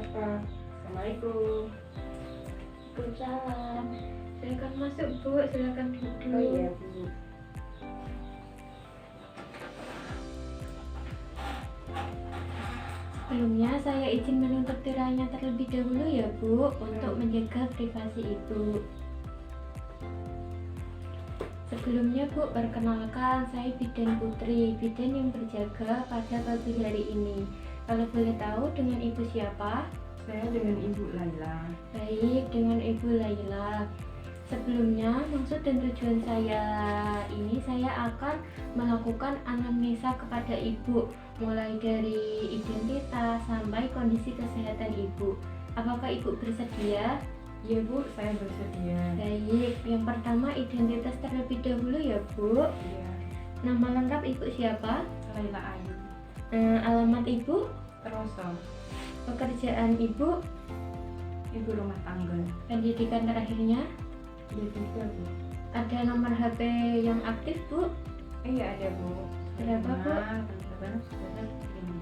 Kak. Assalamualaikum. Waalaikumsalam. Silakan masuk Bu, silakan duduk. Oh iya Bu. Sebelumnya saya izin menutup tirainya terlebih dahulu ya Bu, untuk menjaga privasi Ibu. Sebelumnya Bu, perkenalkan saya Bidan Putri, bidan yang berjaga pada pagi hari ini. Kalau boleh tahu dengan Ibu siapa? Saya dengan Ibu Laila. Baik, dengan Ibu Laila. Sebelumnya, maksud dan tujuan saya ini, saya akan melakukan anamnesa kepada Ibu, mulai dari identitas sampai kondisi kesehatan Ibu. Apakah Ibu bersedia? Iya Bu, saya bersedia. Baik, yang pertama identitas terlebih dahulu ya Bu. Iya. Nama lengkap Ibu siapa? Laila Ayu. Alamat Ibu? Teroso. Pekerjaan Ibu? Ibu rumah tangga. Pendidikan terakhirnya? Iya juga Bu. Ada nomor HP yang aktif Bu? Iya ada Bu. Berapa, Bu? Teman-teman sudah ini.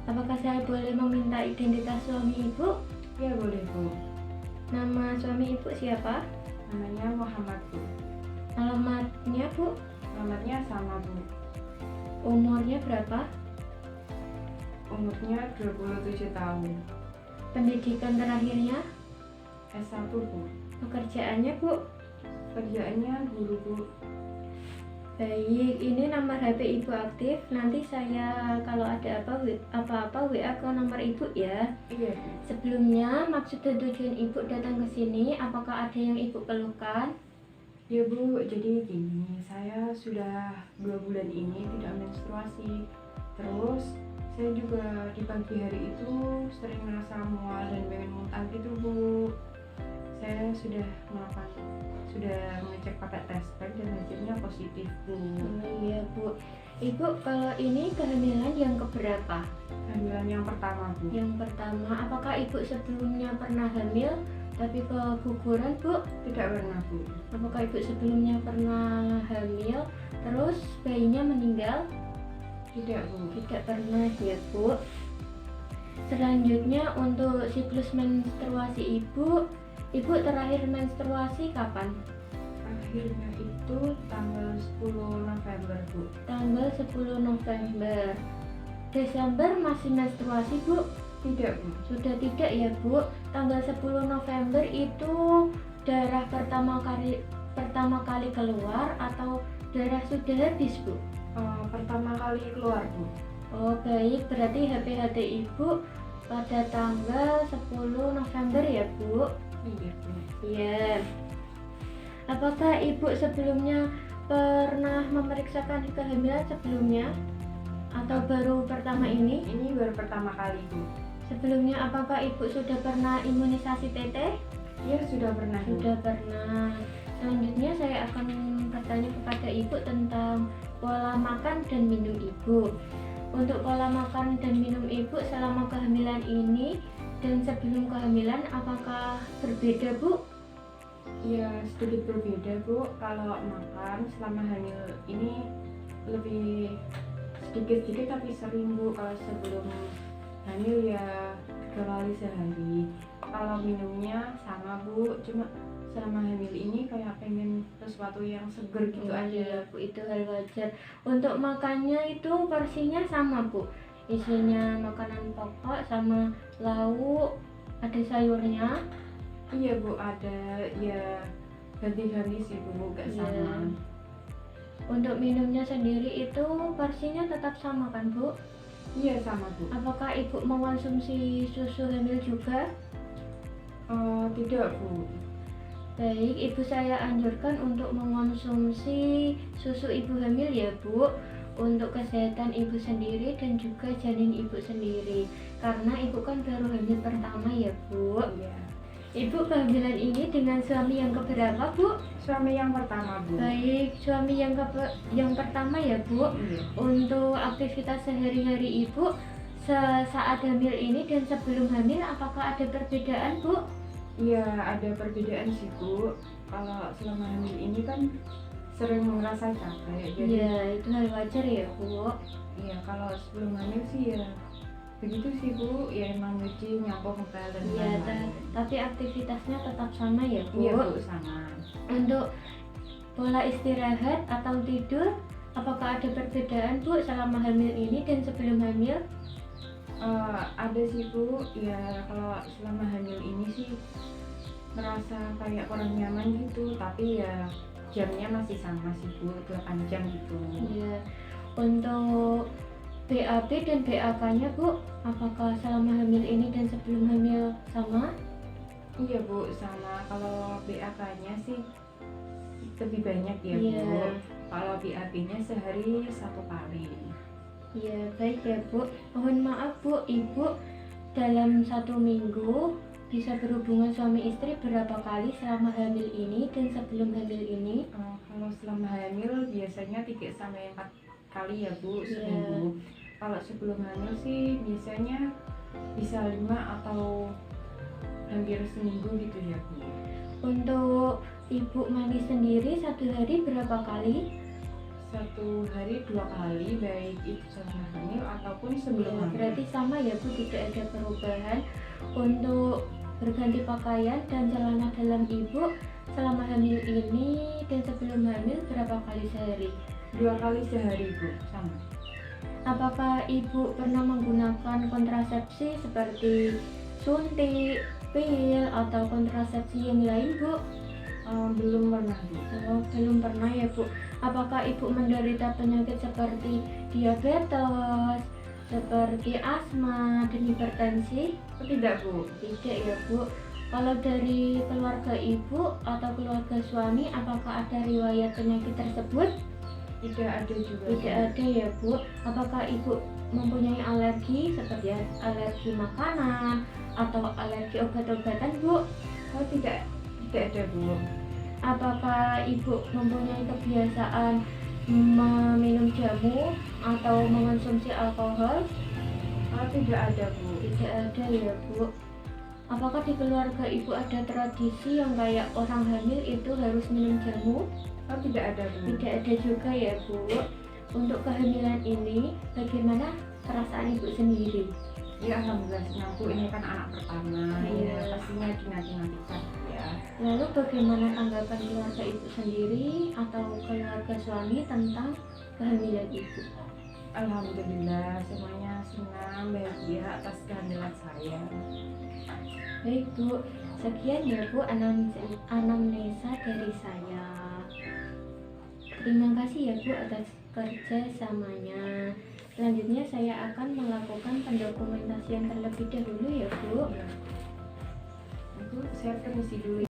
Apakah saya boleh meminta identitas suami Ibu? Iya boleh Bu. Nama suami Ibu siapa? Namanya Muhammad Bu. Alamatnya Bu? Alamatnya sama Bu. Umurnya berapa? Umurnya 27 tahun. Pendidikan terakhirnya? S1 Bu. Pekerjaannya Bu? Kerjaannya guru Bu. Baik, ini nomor HP Ibu aktif. Nanti saya kalau ada apa-apa WA ke nomor Ibu ya. Iya Bu. Sebelumnya, maksud dan tujuan Ibu datang ke sini, apakah ada yang Ibu keluhkan? Ya Bu, jadi gini, saya sudah 2 bulan ini tidak menstruasi. Terus saya juga di pagi hari itu sering merasa mual dan pengen muntah gitu Bu. Saya sudah mengecek pakai tes pack dan hasilnya positif Bu. Oh iya Bu. Ibu kalau ini kehamilan yang keberapa? Kehamilan yang pertama Bu. Yang pertama, apakah Ibu sebelumnya pernah hamil tapi keguguran Bu? Tidak pernah Bu. Apakah Ibu sebelumnya pernah hamil terus bayinya meninggal? Tidak Bu. Tidak pernah ya Bu. Selanjutnya untuk siklus menstruasi Ibu terakhir menstruasi kapan? Akhirnya itu tanggal 10 November Bu. Tanggal 10 November. Desember masih menstruasi Bu? Tidak Bu. Sudah tidak ya Bu. Tanggal 10 November itu darah pertama kali keluar atau darah sudah habis Bu? Pertama kali keluar Bu. Oh baik, berarti HPHT Ibu pada tanggal 10 November ya Bu? Iya Bu. Iya. Apakah Ibu sebelumnya pernah memeriksakan kehamilan sebelumnya? Atau baru pertama ini? Ini baru pertama kali Bu. Sebelumnya apakah Ibu sudah pernah imunisasi TT? Iya sudah pernah Bu. Sudah pernah. Selanjutnya saya akan bertanya kepada Ibu tentang pola makan dan minum Ibu. Untuk pola makan dan minum Ibu selama kehamilan ini dan sebelum kehamilan apakah berbeda Bu? Ya sedikit berbeda Bu. Kalau makan selama hamil ini lebih sedikit tapi sering Bu. Kalau sebelum hamil ya 3 kali sehari. Kalau minumnya sama Bu, cuma selama hamil ini kayak pengen sesuatu yang seger gitu aja. Iya Bu, itu hal wajar. Untuk makannya itu porsinya sama Bu, isinya makanan pokok sama lauk, ada sayurnya. Iya Bu, ada ya ganti-ganti sih Bu, gak Iya. sama. Untuk minumnya sendiri itu porsinya tetap sama kan Bu? Iya sama Bu. Apakah Ibu mengonsumsi susu hamil juga? Tidak Bu. Baik, Ibu saya anjurkan untuk mengonsumsi susu Ibu hamil ya Bu, untuk kesehatan Ibu sendiri dan juga janin Ibu sendiri. Karena Ibu kan baru hamil pertama ya Bu. Iya. Ibu kehamilan ini dengan suami yang keberapa Bu? Suami yang pertama Bu. Baik, suami yang pertama ya Bu. Iya. Untuk aktivitas sehari-hari Ibu saat hamil ini dan sebelum hamil apakah ada perbedaan Bu? Iya ada perbedaan sih Bu. Kalau selama hamil ini kan sering merasa capek. Jadi Iya, itu hal wajar ya Bu. iya kalau sebelum hamil sih ya Begitu sih Bu, ya emang nyuci, nyapu, ngepel dan Iya, lain-lain. tapi aktivitasnya tetap sama ya Bu. Iya Bu, sama. Untuk pola istirahat atau tidur, apakah ada perbedaan Bu selama hamil ini dan sebelum hamil? Ada sih Bu, ya kalau selama hamil ini sih merasa kayak kurang nyaman gitu, tapi ya jamnya masih sama sih Bu, 8 jam gitu. Iya. Untuk BAB dan BAK-nya Bu, apakah selama hamil ini dan sebelum hamil sama? Iya Bu, sama. Kalau BAK-nya sih lebih banyak ya Iya. Bu. Kalau BAB-nya sehari 1 kali. Iya, baik ya Bu. Mohon maaf Bu, Ibu dalam 1 minggu bisa berhubungan suami istri berapa kali selama hamil ini dan sebelum hamil ini? Kalau selama hamil biasanya 3 sampai 4 kali ya Bu, Iya. seminggu. Kalau sebelum hamil sih biasanya bisa 5 atau hampir seminggu gitu ya Bu. Untuk Ibu mandi sendiri 1 hari berapa kali? 1 hari 2 kali, baik itu selama hamil ataupun sebelum Ya, hamil. berarti sama ya Bu, tidak ada perubahan. Untuk berganti pakaian dan celana dalam Ibu selama hamil ini dan sebelum hamil berapa kali sehari? 2 kali sehari Bu, sama. Apakah Ibu pernah menggunakan kontrasepsi seperti suntik, pil, atau kontrasepsi yang lain Bu? Belum pernah Bu. Oh, belum pernah ya Bu. Apakah Ibu menderita penyakit seperti diabetes, seperti asma, dan hipertensi? Tidak Bu. Tidak ya Bu. Kalau dari keluarga Ibu atau keluarga suami, apakah ada riwayat penyakit tersebut? Tidak ada juga. Tidak ada ya Bu. Apakah Ibu mempunyai alergi seperti alergi makanan atau alergi obat-obatan Bu? Tidak ada Bu. Apakah Ibu mempunyai kebiasaan meminum jamu atau mengonsumsi alkohol? Tidak ada Bu. Tidak ada ya Bu. Apakah di keluarga Ibu ada tradisi yang kayak orang hamil itu harus minum jamu? Tidak ada Bu. Tidak ada juga ya Bu. Untuk kehamilan ini bagaimana perasaan Ibu sendiri? Ya alhamdulillah senang Bu, ini kan anak pertama. Iya. Ya pastinya dinanti-nantikan ya. Lalu bagaimana tanggapan keluarga Ibu sendiri atau keluarga suami tentang kehamilan Ibu? Alhamdulillah semuanya senang, bahagia atas kehamilan saya. Baik Bu, sekian ya Bu anamnesa dari saya. Terima kasih ya Bu atas kerjasamanya. Selanjutnya saya akan melakukan pendokumentasian terlebih dahulu ya Bu. Ya. Bu, saya permisi dulu.